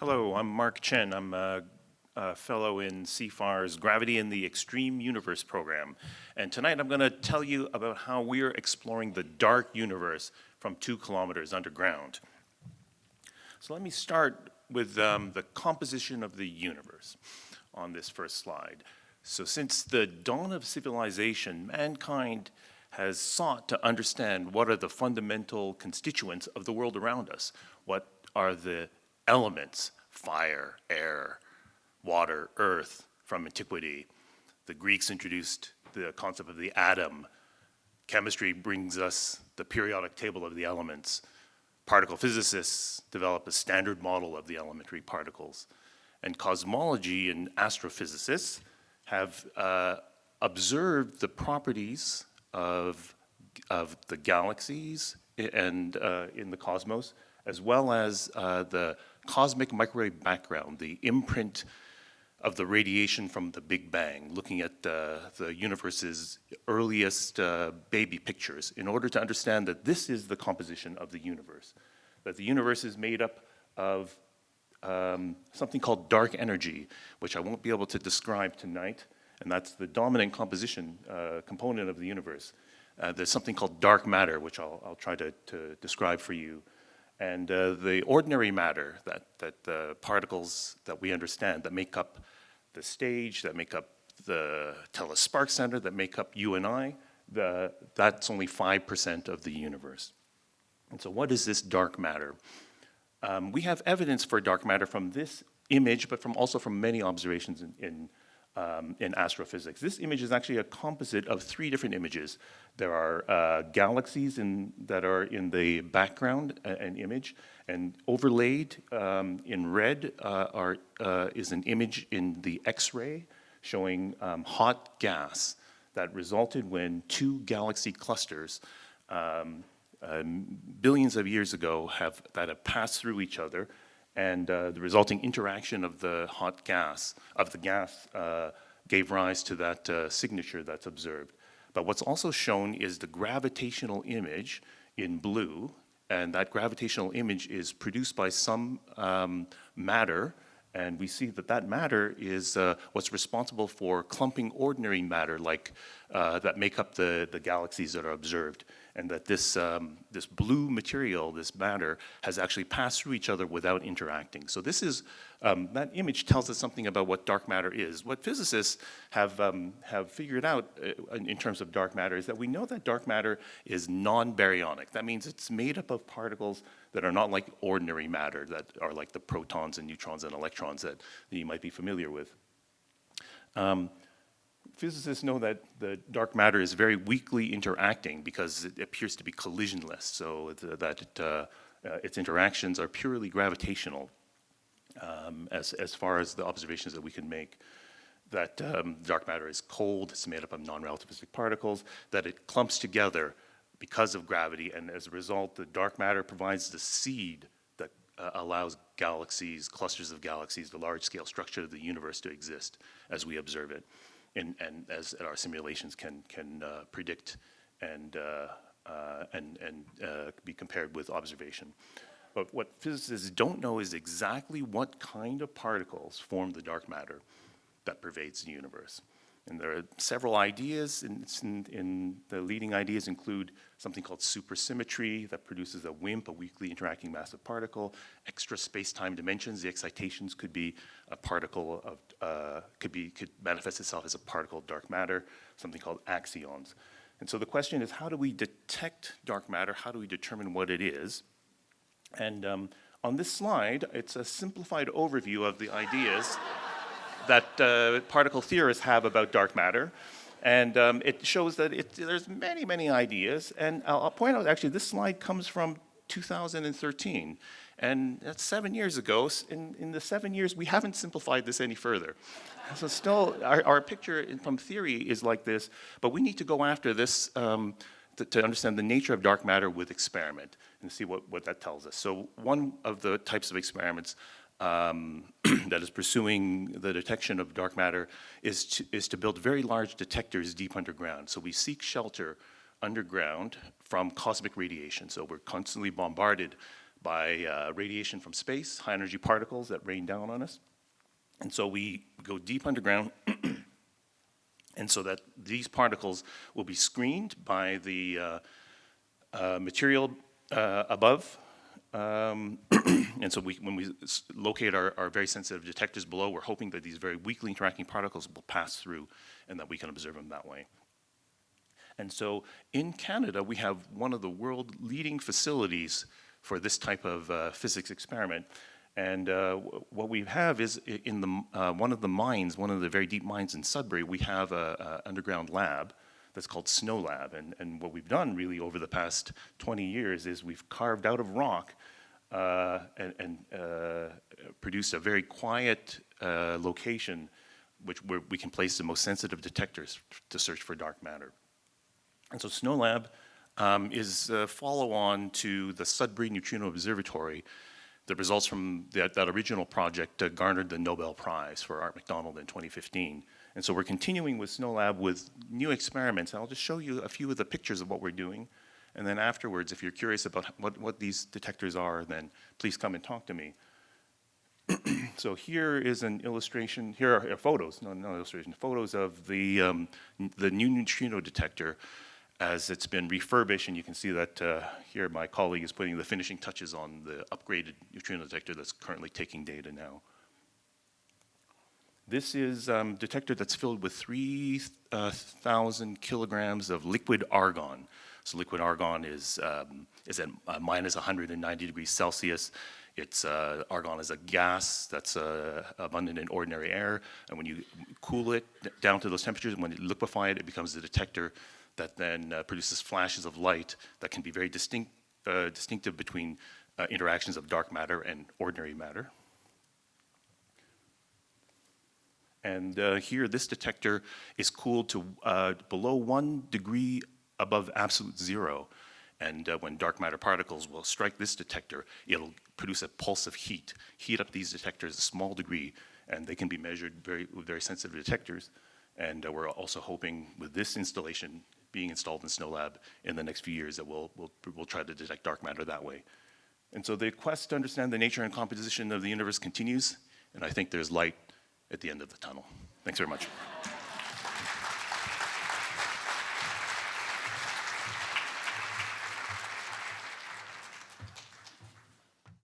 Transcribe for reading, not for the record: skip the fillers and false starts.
Hello, I'm Mark Chen. I'm a fellow in CIFAR's Gravity in the Extreme Universe program. And tonight I'm going to tell you about how we're exploring the dark universe from 2 kilometers underground. So let me start with the composition of the universe on this first slide. So since the dawn of civilization, mankind has sought to understand what are the fundamental constituents of the world around us. What are the elements, fire, air, water, earth, from antiquity. The Greeks introduced the concept of the atom. Chemistry brings us the periodic table of the elements. Particle physicists develop a standard model of the elementary particles. And cosmology and astrophysicists have observed the properties of the galaxies and in the cosmos, as well as the cosmic microwave background, the imprint of the radiation from the Big Bang, looking at the universe's earliest baby pictures in order to understand that this is the composition of the universe, that the universe is made up of something called dark energy, which I won't be able to describe tonight, and that's the dominant composition component of the universe. There's something called dark matter, which I'll try to describe for you. And the ordinary matter, that the particles that we understand, that make up the stage, that make up the telespark center, that make up you and I, that's only 5% of the universe. And so what is this dark matter? We have evidence for dark matter from this image, but also from many observations in astrophysics. This image is actually a composite of 3 different images. There are galaxies that are in the background, an image, and overlaid in red is an image in the X-ray showing hot gas that resulted when 2 galaxy clusters billions of years ago have passed through each other, and the resulting interaction of the gas gave rise to that signature that's observed. But what's also shown is the gravitational image in blue, and that gravitational image is produced by some matter, and we see that matter is what's responsible for clumping ordinary matter that make up the galaxies that are observed, and that this blue material, this matter, has actually passed through each other without interacting. So this is, that image tells us something about what dark matter is. What physicists have figured out in terms of dark matter is that we know that dark matter is non-baryonic. That means it's made up of particles that are not like ordinary matter, that are like the protons and neutrons and electrons that you might be familiar with. Physicists know that the dark matter is very weakly interacting because it appears to be collisionless, so that its interactions are purely gravitational as far as the observations that we can make. That dark matter is cold, it's made up of non-relativistic particles, that it clumps together because of gravity, and as a result, the dark matter provides the seed that allows galaxies, clusters of galaxies, the large-scale structure of the universe to exist as we observe it. And as our simulations can predict and be compared with observation. But what physicists don't know is exactly what kind of particles form the dark matter that pervades the universe. And there are several ideas, and the leading ideas include something called supersymmetry that produces a WIMP, a weakly interacting massive particle, extra space-time dimensions. The excitations could be a particle of, could manifest itself as a particle of dark matter, something called axions. And so the question is, how do we detect dark matter? How do we determine what it is? And on this slide, it's a simplified overview of the ideas that particle theorists have about dark matter. And it shows that there's many, many ideas. And I'll point out, actually, this slide comes from 2013. And that's 7 years ago. In the 7 years, we haven't simplified this any further. So still, our picture from theory is like this. But we need to go after this to understand the nature of dark matter with experiment and see what that tells us. So one of the types of experiments that is pursuing the detection of dark matter is to build very large detectors deep underground. So we seek shelter underground from cosmic radiation. So we're constantly bombarded by radiation from space, high energy particles that rain down on us. And so we go deep underground, and so that these particles will be screened by the material above. And so when we locate our very sensitive detectors below, we're hoping that these very weakly interacting particles will pass through and that we can observe them that way. And so in Canada, we have one of the world leading facilities for this type of physics experiment. And what we have is in the, one of the mines, one of the very deep mines in Sudbury, we have an underground lab that's called Snow Lab. And what we've done really over the past 20 years is we've carved out of rock and produced a very quiet location where we can place the most sensitive detectors to search for dark matter. And so Snow Lab is a follow-on to the Sudbury Neutrino Observatory. The results from that original project garnered the Nobel Prize for Art McDonald in 2015. And so we're continuing with Snow Lab with new experiments. I'll just show you a few of the pictures of what we're doing. And then afterwards, if you're curious about what these detectors are, then please come and talk to me. So here is an illustration. Here are photos, no illustration, photos of the new neutrino detector as it's been refurbished. And you can see that here my colleague is putting the finishing touches on the upgraded neutrino detector that's currently taking data now. This is a detector that's filled with 3,000 kilograms of liquid argon. So liquid argon is at minus 190 degrees Celsius. It's argon is a gas that's abundant in ordinary air, and when you cool it down to those temperatures, when you liquefy it, it becomes a detector that then produces flashes of light that can be very distinctive between interactions of dark matter and ordinary matter. And here, this detector is cooled to below 1 degree above absolute zero. And when dark matter particles will strike this detector, it'll produce a pulse of heat up these detectors a small degree, and they can be measured with very sensitive detectors. And we're also hoping with this installation being installed in Snow Lab in the next few years that we'll try to detect dark matter that way. And so the quest to understand the nature and composition of the universe continues, and I think there's light at the end of the tunnel. Thanks very much.